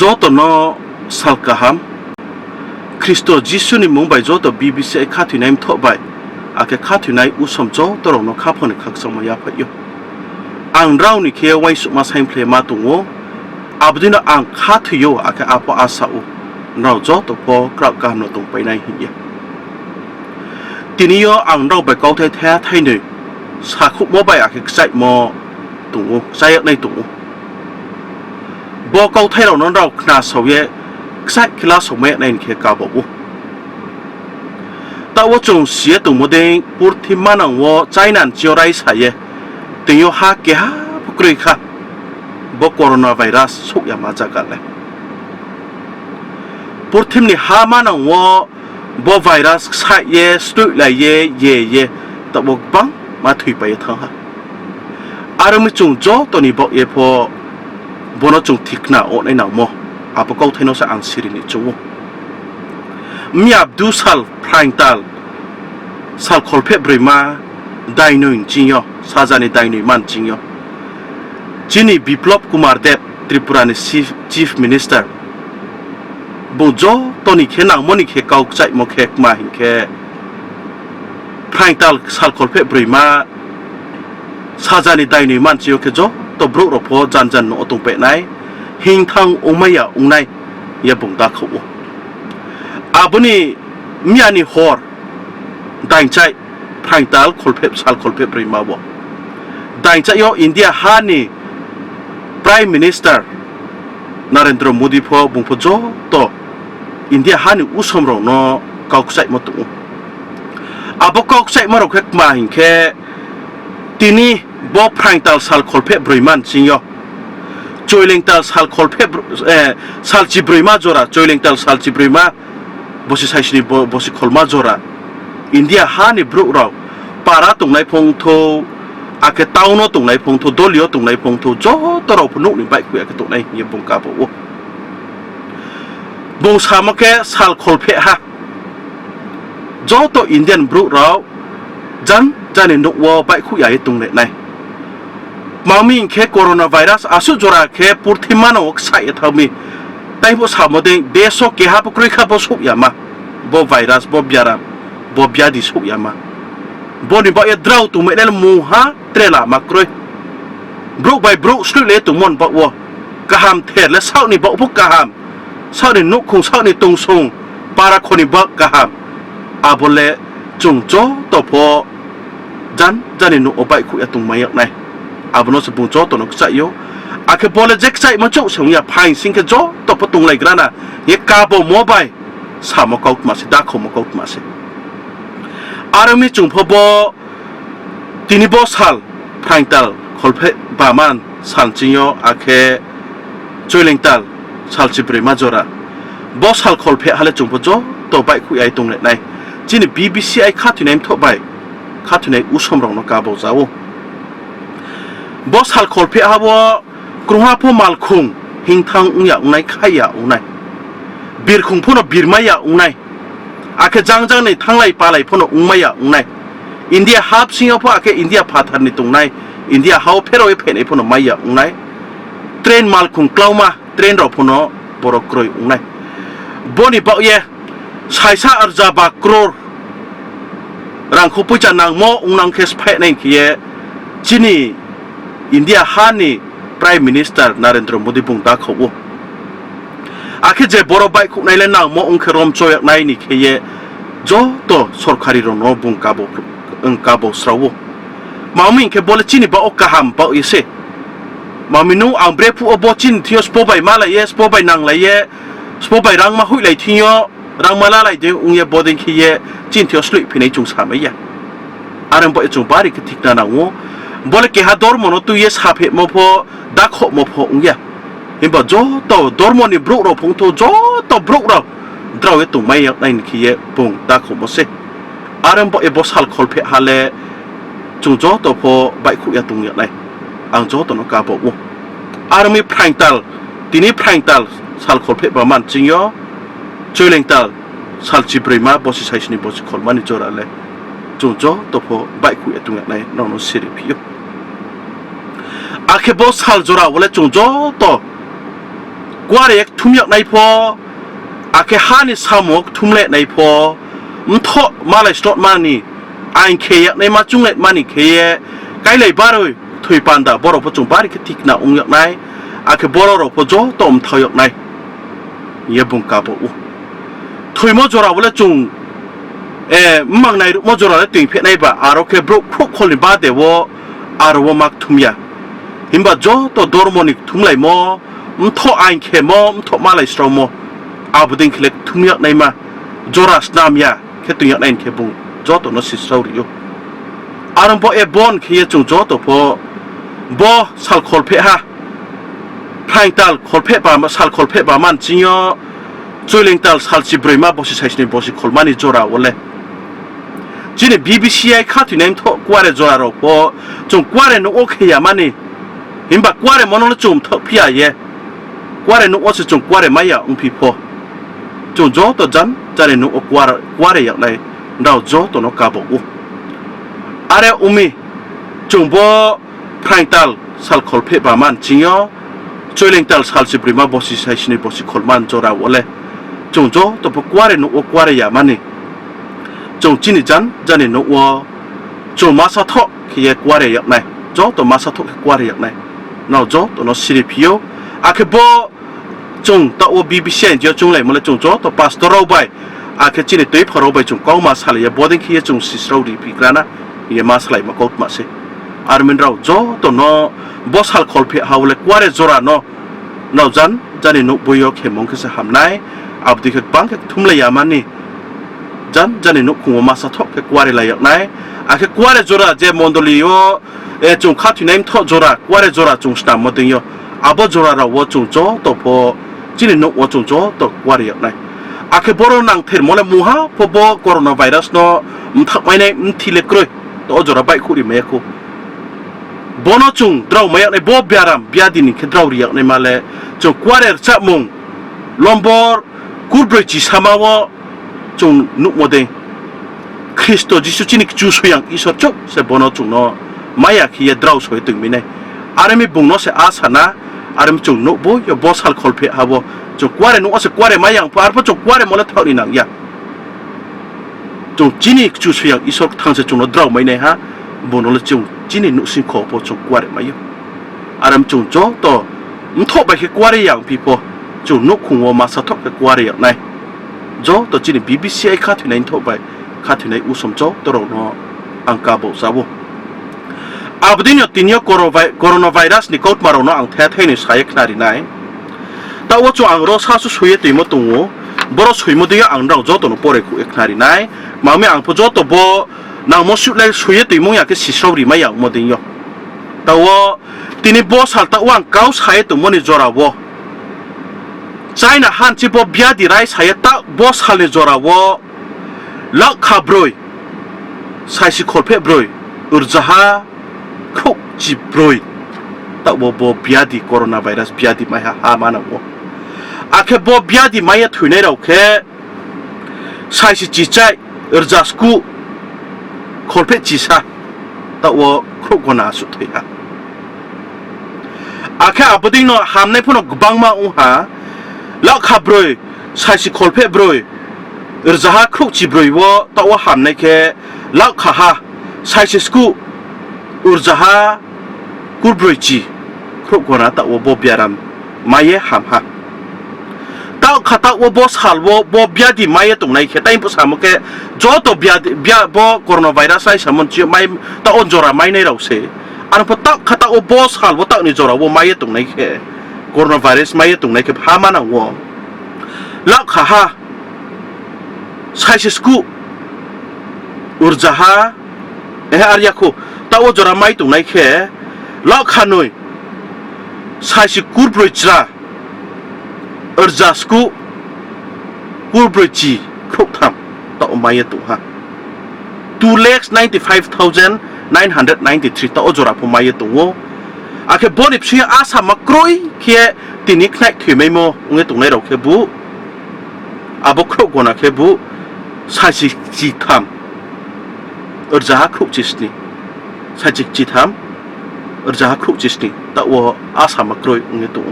joto no salkaham Kristo Jisu ni mumbai joto BBCI Khathoinai bai ake Khathoinai usom joto no khapone khaksama ya phayo ang rau ni khe wai suma saim phle ma tungo abdina ang khathiyo ake apo asau rau joto po krap ka no tung pai nai hi tiniyo ang rau bai kau thai tha thai ni sa khu mo bai ake sai mo tungo sai nai tungo bo kau thai rau non rau khna so ye sai khila so me nai khe ka bo ta wo chung xie tu mo de pur thi manang wo chainan chiorai sa ye tiniyo ha ke ha pukri kha bo coronavirus suk ya ma jaga le pur thim ni ha manang wo bo virus sa ye stu la ye ta bo bang ma thui pa ye tha ha arum chung jo to ni bo ye pho bono chung thikna o nai na mo apo kau thaino sa ang siri ni chung mi abdu sal praingtal sal kholphe brima dainoin jinyo sajani dainoi man jinyo jini biplop kumar dev tripura ni chief minister bojo toni khe nangmoni khe kau chai mo khe ma hinkhe praingtal sal kholphe brima sajani dainoi man jinyo khe jo to bro ro pho jan no tung pe nai hing thang umaya ungnai ya bung da kho abuni miani hor dain chai praingtal kholphe sal kholphe brima bo dain chai yo India hani prime minister Narendra Modi pho bung pho jo to India hani usom ro no kau chai mo tu abo kau chai ma ro khek ma hin khe tini bo praingtal sal kholphe brima chingyo choilengtal sal kholphe sal chi brima jora choilengtal sal chi brima bosi saisni bosi kholma jora India hani bro rao para tungnai phongtho ake tauno tungnai phongtho dolio tungnai phongtho jo toro phunu ni bai khu ake tungnai ye bungka bo bung samake sal kholphe ha jo to Indian bro rao jan jani nokwo bai khu ya ye tungne nai mami khe coronavirus asu jora khe purthimano ok sai thami tai bo samode deso ke ha pukri kha bo suk yama bo virus bo biara bo biadi suk yama bo ni ba ya draw tu me nel mu ha trela makroi bro by bro slu le tu mon ba wo kaham the le sau ni ba bu kaham sau ni nuk khung sau ni tung sung para khoni ba kaham abole chung cho to pho jan jani nu obai khu ya tung mayak nai abono se bung cho to no sai yo ake bole jek sai ma chou song ya phain sing ke jo to po tung lai grana ye ka bo mobile sa mo kaut ma se da kho mo kaut ma se arami chung pho bo tini bo sal praingtal kholphe baman sal chinyo ake choilengtal sal chibre ma jora bo sal kholphe hale chung pho jo to bai khu ai tung le nai chini BBCI Khathoinai bai Khathoinai usom rong no ka bo jawo bos hal kholphe abo kruha pho malkhung hingthang ungya ungnai khaya ungnai birkhung phono birmaya ungnai ake jangjang nei thanglai palai phono ungmaya ungnai India hap singa pho ake India phathar ni tungnai India hau pheroi phenei phono maya ungnai train malkhung klauma train ro phono borok kroi ungnai boni ba ye saisa arja ba crore rangkho puja nangmo ungnang khes phe nei khie chini India hani Prime Minister Narendra Modi bung da kho akhe je boro bai khu nai le nang mo ung kherom choyak nai ni kheye jo to sorkari ro no bung ka bo srawo mami ke bole chini ba okaham ba ise mami nu ambre pu obo chin thios po bai mala ye spo bai nang la ye spo bai rang ma hui lai thio rang mala lai de ung ye boding kheye chin thios lui phinai chung sa mai ya aram ba chung bari ke thikna na ngo bole ke ha dormo no tuiye saphe mo pho dakho mo pho ungya himba jo to dormo ni bro ro phung to jo to bro ro draw ye tung mai yak nai ni khiye pung dakho mo se aram bo e bosal kholphe hale chung jo to pho bai khu ya tung yak nai ang jo to no ka bo army praingtal tini praingtal sal kholphe ba man chingyo choilengtal sal chibrima bosi saisni bosi kholmani jorale chung jo to pho bai khu ya tung yak nai no no siri phiyo akhe bo sal jora wala chung jo to กว่าเร็กทุ่มยักในพออาเคฮานิสามกทุ่มเละในพอทอมาเลยสตอมานี่อันเคยในมาจุงเล็ดมานี่เคยไกลเลยบ้าเลยถุยปันดาบอรพจุงบาริกติกนาองยักในอาเคบอรพจอตอมทายักในเยบุงกาบอูถุยมจราเวลจุงมังในมจราเละติงเพในบ่าอารเคบรุครุกคนลิบาเดวอารวมักทุ่มยาหิมบาจอตัวดอร์มอนิกทุ่มไหลมอทออันเคมอทอมาเลยสตรอมอาบุดิงเคล็กทุ่มยักในมาจราสนามยาแค่ตัวยักในเคบุงจอตัวนสิสราริโยอารมณ์พอบอนเคยจงจอตัวพอบอสัลคอลเพฮะพลายตัลคอลเพบามาสัลคอลเพบามันจิโยจอยลิงตัลสัลซิบริมาบอสิใช้ในบอสิคอลมานิจราวันเลยจีนี่ BBCI ข้าที่ไหนทอกว่าเรื่องจราเราพอจงกว่าเรื่องโอเคยามันนี่หิมบักกว่าเรื่องมันนั่นจงทอกพี่อาเย่กว่าเรื่องโอสิจงกว่าเรื่องไม่อยากพี่พอจงจอตัวจันจะเรื่องโอกว่าเรื่องอย่างไรเราจอตัวนกาบอกอะไรมีจงบ่พรายตัลสัลคอลเพบามันจริงอ่ะช่วยเลี้ยงตัลสัลสิบริมาบอสิใช้ชนิดบอสิคอลมันจราวันเลยจงจ้ตัวพวกว่าเรื่องกว่าเรื่องมันนี่จงจีนิจันจันนี่นกว่าจงมาสัทอกขี้กว่าเรื่องไหนจ้ตัวมาสัทอกกว่าเรื่องไหนเราจ้ตัวนสิริพิโออาเคบ่จงตัว BBCI เดียวจงเลยมันเลยจงจ้ตัวพาสตอร์เราไปอาเคจีนิตัวพาเราไปจงก้าวมาสัลยาบอดิ้งขี้จงสิสเราดีพิกรานะเยี่ยมมาสไลมาโคตรมาเสอารมินเราจ้ตัวน้อบอสฮัลคอลเพียฮาวเล็กว่าเรื่องจราโนเราจันนี่นุบุยโอเคมงคือจะทำไหนอับดิกบังทุ่มเลยยามันนี่จันนี่นุคงมาสัทอกว่าเรื่องอะไรอย่างไหนอาเคว่าเรื่องจราเจมอนโดลิโอจงข้าที่ไหนทอจราว่าเรื่องจราจงสนามมาดึงโยอับจราเราว่าจงจ้ตัวพอจีนี่นุว่าจงจ้ตัวว่าเรื่องไหนอาเคบอร์นังเทอร์โมเลมูฮาพอบโคโรนาไวรัสโนมันทักไม่ในมันทีเล็กเลยตัวจราไปคุยไม่คุบอนจุงดราวไม่อยากในบ่บิารามบิอาดินิแค่ดราวเรียกในมาเลยจงกว่าเรื่องจับมุงลอมบอร์กูบริจิสามาวจงนุกโมเดงคริสโตจิสุจินิกจูสุยังอิสระจุกเสบอนจุงโนไม่อยากให้ดราวสวยตึงมินเนอารมิบุงโนเสอาสนะอารมิจงนุกบ่ยบอสฮัลคอลเพฮาวจงกว่าเรื่องนุกเสกว่าเรื่องไม่อยากพาร์พจงกว่าเรื่องมอลเท่านี้นังยาจงจินิกจูสุยังอิสระทางเสจงโนดราวไม่เนฮะบนโนเลจงจีนี่นุสิงขอพอจงกว่าเรื่องไม่ยอารมณ์จงจ้อต่อมันทบไปแค่กว่าเรื่องพี่พอจงนุกคงว่ามาสัทกแค่กว่าเรื่องไหนจ้อต่อจีนี่ BBCI ข้าที่ไหนทบไปข้าที่ไหนอุสมจ้อตัวเราเนาะอังกาโบสาวอาบดินยตินยโคโรนาไวรัสนี่ก็มาเราเนาะอังแท้ๆนี่ใช้ขนาดไหนแต่ว่าจงอังรสชาติช่วยตีมตุงบรสวยมดีอังเราจ้อตัวนุปอเรคุขนาดไหนมาไม่อังพอจ้อตัวบ่นางมสุดเลยช่วยตีมงอยากจะสิสาวรีไม่อยากโมดินยแต่ว่าทีนี้บอสฮัลตะวันเก้าใช้ตัวมันจราบ่ใจน่ะฮันที่บ่บิอาดีไรใช้ตะบอสฮัลจราบ่ลักขับรอยใช้สิคอลเพบรอยอุรจาฮะคุกจีบรอยตะบ่บิอาดีโคโรนาไวรัสบิอาดีไม่ฮะฮามานะบ่อาแค่บ่บิอาดีไม่ถุยในเราแค่ใช้สิจิตใจอุรจาสกูคอลเพจิซาตะว่าครุกนาสุดที่ฮะอาแค่อับดิ้งโนหามในพวกนกบังมาอุหาแล้วขับรถใช้สิคอลเพบรอยอุรจาฮะครุกจีบรอยว่าตะว่าหามในแค่แล้วข้าฮะใช้สิสกูอุรจาฮะกูบรอยจีครุกนาตะว่าบ่เบียรามไม่เยหามฮะตาข้าตาว่าบอสฮัลว่าบ่บิอาดีไม่ตรงไหนแค่แต่อินพุสามแค่จอตัวบิอาบ่โคโรนาไวรัสใส่สมุนจีไม่ตาอนจราไม่ในเราเสียอันพอตาข้าตาว่าบอสฮัลว่าตานี่จราว่าไม่ตรงไหนแค่โคโรนาไวรัสไม่ตรงไหนแค่พามานังว่าแล้วข้าฮะใช้สกูอุรจาฮะอาริยาคูตาว่าจราไม่ตรงไหนแค่แล้วข้าหน่อยใช้สกูบริจาอุรจาสกูกูบริจีครุกทำต่อมาเยตุฮะ2,95,993ต่อจราพมาเยตุวอาเคบอนิบเชียอาสามกรอยเคียตินิกนักถือไม่โมงเงตุงในเราเคบุอาบครุกวนะเคบุใช้จิจีทำอุรจาครุกจิสนีใช้จิจีทำอุรจาครุกจิสนีต่อว่าอาสามกรอยงเงตุ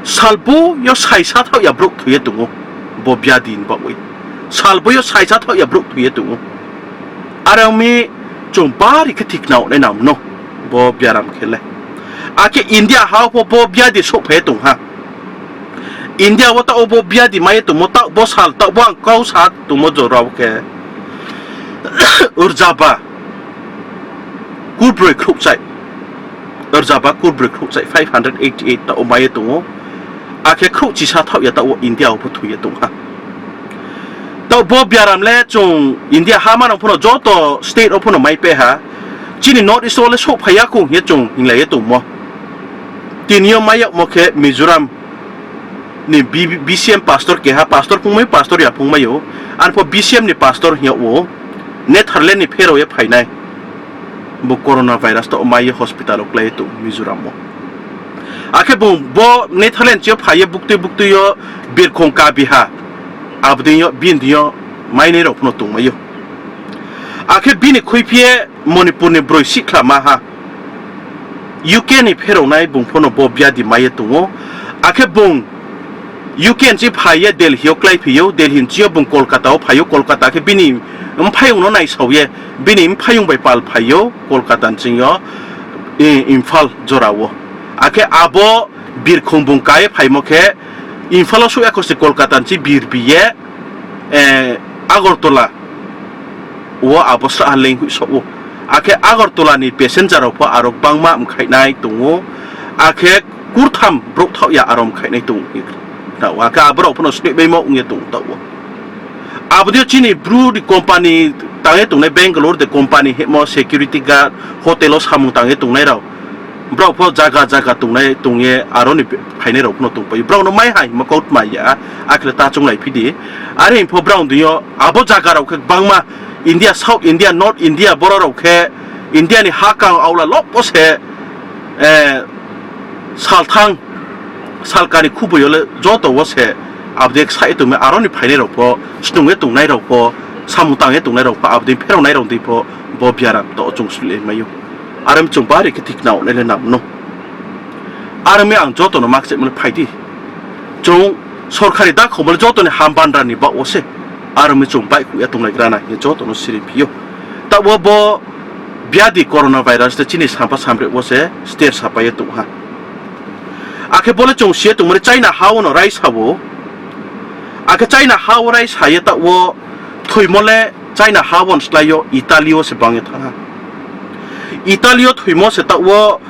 salbo yo saisa thau ya bruk thuye tungo bo biadin ba oi salbo yo saisa thau ya bruk thuye tungo arami chung bari ke tik nau le nam no bo biaram khele ake India ha bo biadi so phe tung ha India wata obo biadi mai tu mota bo sal ta bo kau sat tu mo jo raw ke urjaba good break khuk chai urjaba good break khuk chai 588 ta o mai tu ake khuk chi sa thau ya ta o India bo thu ye tu ha ta bo biaram le chung India ha ma no phono jo to state of phono mai pe ha chini north east le so phaya ku ye chung ing la ye tu mo tinyo mai mo ke Mizoram ni BCM pastor ke ha pastor pungmai pastor ya pungmai yo an po BCM ni pastor ya wo net harle ni phero ye phainai bo coronavirus to mai hospital oklai to Mizoram mo ake bo net harlen che phaye buktu yo bir khong ka biha abdin yo bin dio mai ne ro pno tung mai yo ake bini khoipie Manipur ni broi sikla ma ha UK ni phero nai bung phono bo bia di mai tungo ake bung UK ji phaye Delhi oklai phiyo Delhi ji bung Kolkata o phayo Kolkata ke bini phayung no nai sauye bini phayung bai pal phayo Kolkata jingyo Imphal jorawo ake abo bir khongbung kai phaimo ke Imphal so ekose Kolkata ji bir biye Agartala o abo sa leng hu so ake Agartala ni passenger of arok bangma mkhainai tungo ake kurtham brok thau ya arom khainai tung na wa ka bro phono spe be mo nge tung taw abdio chini bru di company tange tung ne Bangalore de company mo security guard hotelos hamung tange tung nai raw bro pho jaga tung nai tung ye aroni phainai raw phono tung pai bro no mai hai ma Kautma ya akle ta chung lai phidi are pho brown dio abo jaga raw khak bangma India South India North India boro raw khe India ni hakang aula lopose salthang salkani kubo yole joto wose abdek sai tu me aroni phaine ro po stunge tungnai ro po samutange tungnai ro pa abdek phero nai ro di po bo biara to chung sule mayu aram chung bari ke tik naw le nam no arame ang joto no makse mle phaidi chung sorkari da khomol joto ne hambandra ni ba ose arame chung bai ku ya tungnai grana ye joto no siri piyo ta bo biadi coronavirus te chini sampa samre wose state sapa ye tu ha ake bole chung sie tu mure China how no rice hawo ake China how rice haye ta wo thui mole China how on slayo Italio se bange tha Italio thui mo se ta wo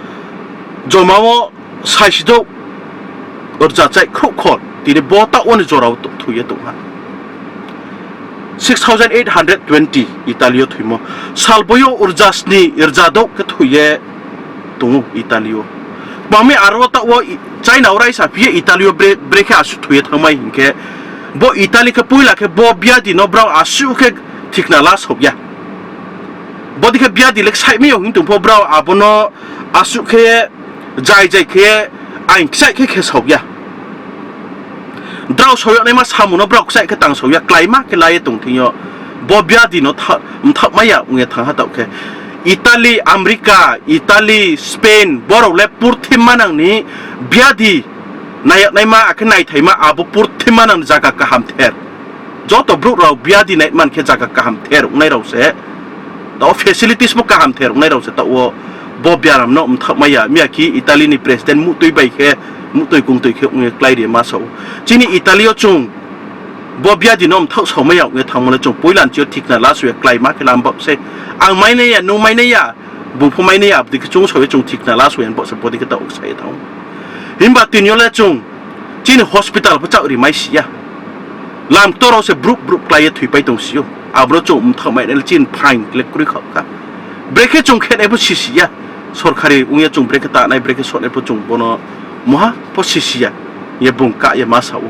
jomawo saisido urja chai khuk khot tire bo ta on jorau tu thuye tu ha 6820 Italio thui mo salboyo urjasni irjado ke thuye tu Italio bami arwata wo China orai sa pie Italio break asu thuye thamai hinke bo Italy ke puila ke bo biadi no brau asu ke thikna las hobya bodi ke biadi lek sai me yo hintu bo brau abono asu ke jai ke ain sai ke hobya drau soyo ne ma samuno brau sai ke tang soya klaima ke lai tung thio bo biadi no thak maya unge thang ha ke Italy, Amerika, Italy, Spain, boro le purthi manang ni biadi naima akenai thaima abo purthi manang jaga ka hamther joto bru raw biadi nai man ke jaga ka hamther unai raw se to facilities mo ka hamther unai raw se to wo bo biaram no mthmaya miaki Italy ni president mu tui bai khe mu tui kung tui khe unge klai de ma so chini Italy chung bo biadi nom thau somaya unge thangmona chung poilan chio thikna la su klai ma ke lam bap se ang mai ne ya no mai ne ya bu phu mai ne ya dik chung so chung thikna la su en bo se bodi ke ta ok sai thau himba tinyo le chung chin hospital pa chau ri mai sia lam toro se bruk klai thui pai tong siu abro chung thau mai ne chin phain le kuri kha ka breke chung khe ne bu sia sorkari unge chung breke ta nai breke so ne bu chung bono moha po sia ye bung ka ye ma sau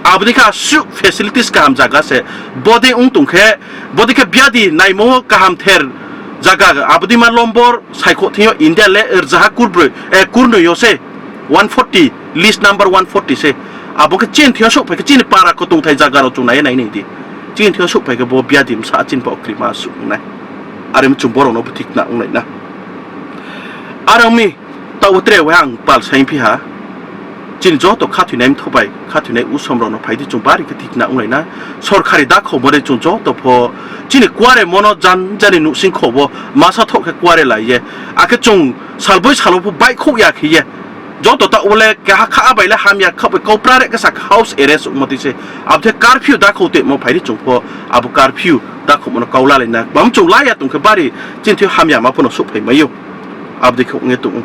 abdika su facilities ka ham jaga se body ung tung khe body ke biadi naimo ka ham ther jaga abdi ma lombor saiko thio India le jaha kurbru kurno yose 140 list number 140 se abo ke chen thio so pe ke chin para ko tung thai jaga ro chung nai ni di chin thio so pe ke bo biadi sa chin bo krima su nai arim chung boro no butik na ung nai na arami ta utre wang pal sai pi ha จินโจตัวข้าถุนเท่าไปข้าถุนอุสมเราเนาะไปที่จงบาริกติกนะอุ้งเลยนะสอดขาริดักเขาบ่ได้จงโจตัวพอจินกว่าเรมโนจันนุสิงเขาบ่มาซาทอกแค่กว่าเรไหลเย่อาจจงสารบุยสารบุใบคู่อยากเย่โจตัวตะอุเล่แกข้าไปแล้วหามอยากเข้าไปกูปลาเรก็สักเฮาส์เอเรสอุมาติเซอับเทการพิวดักเขาเตะมาไปที่จงพออับการพิวดักเขามันเกาลาเลยนะบางจงไล่ยาตรงแค่บาริจินที่หามอยากมาพนสุไปไม่อยู่อับเด็กเขาเงี้ยตรง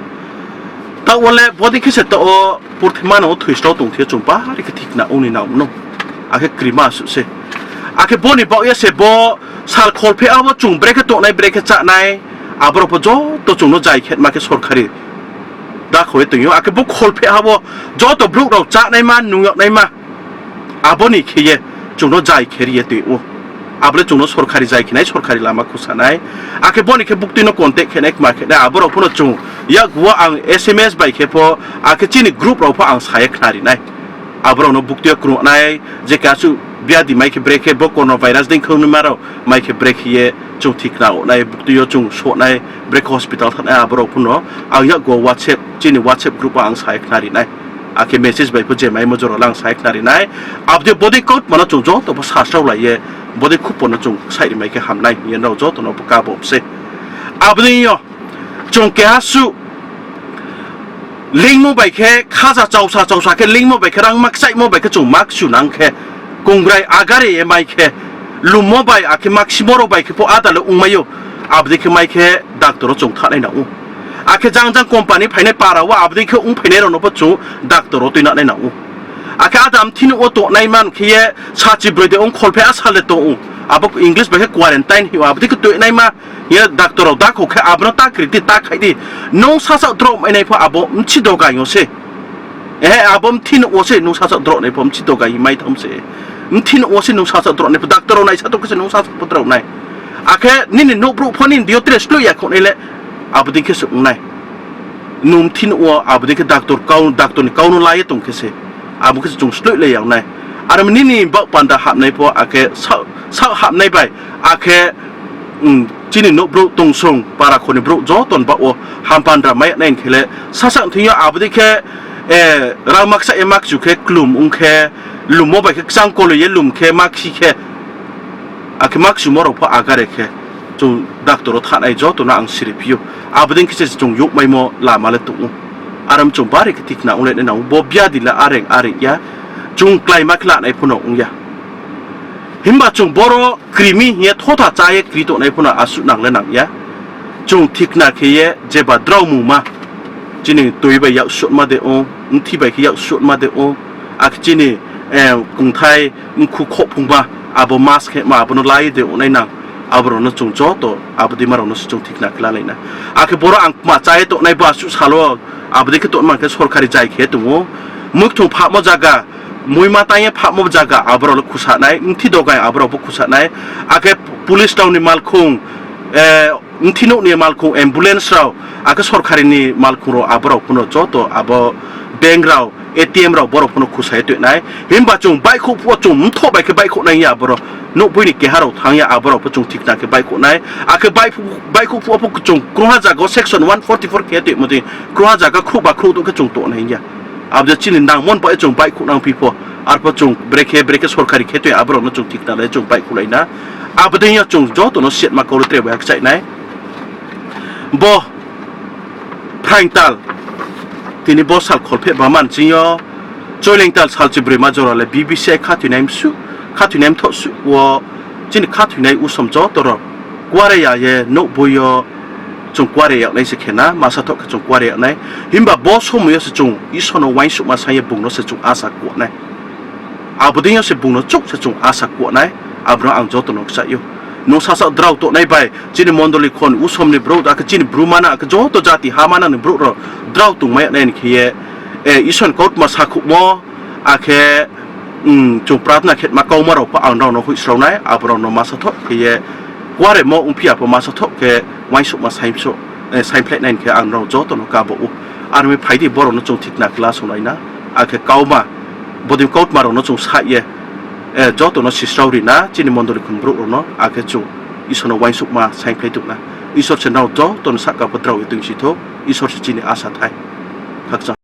แต่วันแรกพอที่คิดเสร็จตัวพูดที่มันเอาถุยสโตตรงที่จงป้าที่คิดนะอุ้งนี่นะอุ้งน้องอาแค่กริมาสุดเสียอาแค่บอนี่บอกยังเสียบอสารคอลเพอาว่าจงเบรกตัวไหนเบรกจะไหนอาบรพจ่อตัวจงโน้ใจแค่มาแค่สอนคดีด่าเขาตัวอยู่อาแค่บุกคอลเพอาว่าจ่อตัวบลูกเราจะไหนมาหนุ่ยไหนมาอาบอนี่ขี้เย่จงโน้ใจแค่เรียตัวอยู่อาบเลยจงโน้สอนคดีใจแค่ไหนสอนคดีลามาคุสานายอาแค่บอนี่แค่บุกตีนกอนเตะแค่ไหนมาแค่ไหนอาบเราพูดจงอยากว่าอัง SMS ไปแค่พออาแค่จีนกรุ๊ปเราพออังสายขนาดไหนอาบเราโน้บุกตีกรุ๊ปไหนเจ้าสูเบียดีไม่แค่เบรกแค่บอกโคโรนาไวรัสดิ้งเข้าหนึ่งมาเราไม่แค่เบรกเย่จงทิกเราในบุกตีจงโชว์ในเบรกฮอสพิทอลท่านอาบเราพูดเนาะเอาอยากว่าวัดเชฟจีนวัดเชฟกรุ๊ปอังสายขนาดไหนอาแค่เมสเซจไปพูดเจไม่มาจรลังสายขนาดไหนอาบเดี๋ยวบอดี้โค้ดมันจงจ่อตัวภาษาเราเลยบอดี้คูปนจงใส่ไม่แค่ทำไหนยันเราจ่อตัวเราปากกาบอกเสอาบนี้จงแก่สู้ลิงโมไปแค่ข้าจะเจ้าแค่ลิงโมไปแค่รังมักใส่โมไปแค่จงมักสุนังแค่กงไรอากาเร่ไม่แค่ลุมโมไปอาแค่มักซิโมโรไปแค่พออาตาลุงไม่อยู่อาบดีแค่ไม่แค่ดักตัวจงท่าในหนังอาแค่จังคอมพานีภายในป่าเราว่าอาบดีแค่ภายในเราโน้ตจงดักตัวตัวนั้นในหนังอาแค่อาดามที่นู้ตัวในมันแค่ชาจิบริเดองคอลเพอสฮัลเลตัวอาบอกอังกฤษไปแค่ควอรันไตน์หิวอาบดีแค่ตัวในมาเนี่ยดักตัวเราดักเขาแค่อาบน้ำตากรีดตาใครดีน้องซาซาดรอมในพออาบอกมันชิดโดกายอยู่เสียอาบอกที่นู้เสียน้องซาซาดรอมในพอมันชิดโดกายไม่ทำเสียมันที่นู้เสียน้องซาซาดรอมในพอดักตัวเราในซาตัวก็เสียน้องซาซาดรอมในอาแค่นี่โน้ตพอนี่เดียวเตะสลุยคนนี้แหละอาบอกดีแค่สุดในนุ่มที่นู้อาบอกดีแค่ดักตัวนี่เกาโนไล่ตรงแค่เสียอาบุกจะจงสลุยเลยอย่างไรอารมณ์นี่บอกปันดาหับในพออาแค่เศร้าหับในไปอาแค่จีนโนบรูตรงส่งปาราคนบรูจ่อตนบอกว่าหัมปันดาไม่ในแค่เลยสักทีนี้อาบุได้แค่เรามักใส่มักอยู่แค่กลุ่มแค่ลุมโมไปแค่สังโกเลยลุมแค่มักสิแค่อาแค่มักสุมรพออากาศแค่จงดักตัวรถทันไอจ่อตัวนั่งสิริพิโยอาบุได้แค่จะจงยุบไม่โมลามาเลยตุงอารมณ์จงบาริกติกนะอุ้งเล่นนะอุ้งบ่บิอาดิละอาริยะจงไกลมากละในพนอุ้งยาหิมบะจงบอรอกรีมีเฮียทอดใจกรีโตในพนอาสุนังเล่นนังยาจงทิกนาเคียเจ็บดราวมูมาจีนี่ตัวใบยาวสุดมาเดองที่ใบขี้ยาวสุดมาเดองอาจีนี่กรุงไทยคุกขพุงมาอาบมาสก์มาอาบนไล่เดองในนังอาบรอนจงจ่อตัวอาบดีมารอนจงทิกนักลาเลยนะอาคือบอรอังมาใจตัวในบาสุสฮาโลอาบดีคือตัวมันแค่สอดคาริใจแค่ตัวมุกถุงพักมจากะมวยมาตายพักมจากะอาบรอนคุสานายที่ดอกไงอาบรอนบุคุสานายอาแค่ police ตาวนี่มาลคงที่โน่นนี่มาลคง ambulance เราอาแค่สอดคารินี่มาลคงเราอาบรอนพุนจ่อตัวอาบแบงเรา ATM เราบรอนพุนคุสายตัวไหนเห็นบาจงใบคู่พวกจงมุทบใบคือใบคู่ไหนยาบรอนโน้ตบุญนี่แกหาเราทางยาอาบรอนพุนจงทิกนักคือใบคู่ไหนอาแค่ใบคู่พวกจงกรุงฮาจาก็ section 144แค่ตัวมันที่กรุงฮาจาก็ครูบาครูตัวก็จงตัวไหนยาอาบจะจีนนางมอนไปจงใบคู่นางพี่พออาบจงเบรกสอดคาริแค่ตัวอาบรอนจงทิกนักเลยจงใบคู่ไหนนะอาบเดียจงจ่อตัวน้องเสียดมาเกาหลีเตะแบบใจไหนบ่พรายตัลทีนี้บ่สัลคอลเพบามันจริงย่อจอยลิงตัลสัลจิบริมาจอร์เลย BBCI Khathoinaiสุว่าจีนKhathoinaiอุสมจ่อตัวเรากว่าเรียเย่โนบุยจงกว่าเรียในสิเขนะมาสัตว์จงกว่าเรียในหิมบะบ่สมุยสิจงอิสโนไว้สุมาใช้บุงโนสิจงอาสักกว่าในอาบุดิยสิบุงโนจุกสิจงอาสักกว่าในอาบน้องจ่อตัวน้องใส่อยู่น้องสัตว์ดราวตัวในใบจีนมอนโดลิคนอุสมในบรูดอาจีนบรูมานะจ่อตัวจัติฮามานะในบรูเราดราวตัวไม่ในขี้อิสโนกอดมาสักขุมอาแค่จงปราบนักเขตมาเกามาเราปะเอาเราโนหุสเราไหนอาบเราโนมาสัตว์ขี้กว่าเรื่องมองพี่อาพมาสัตว์แค่ไว้สุมาใส่เพลทนั่นแค่อันเราจ่อตัวน้องกาบอกอันไม่ไพ่ที่บอเราโนจงทิกนักลาสุนัยนะอาแค่เกามาบดีเกามาเราโนจงใส่จ่อตัวน้องSisraoรีนะจีนมอนโดลิคุณบรูเราเนาะอาแค่จงอิสโนไว้สุมาใส่เพลตุกนะอิสโนเชนเราจ่อตัวน้องสักกับพวกเราอยู่ตรงสิโตอิสโนจีนอาสาไทย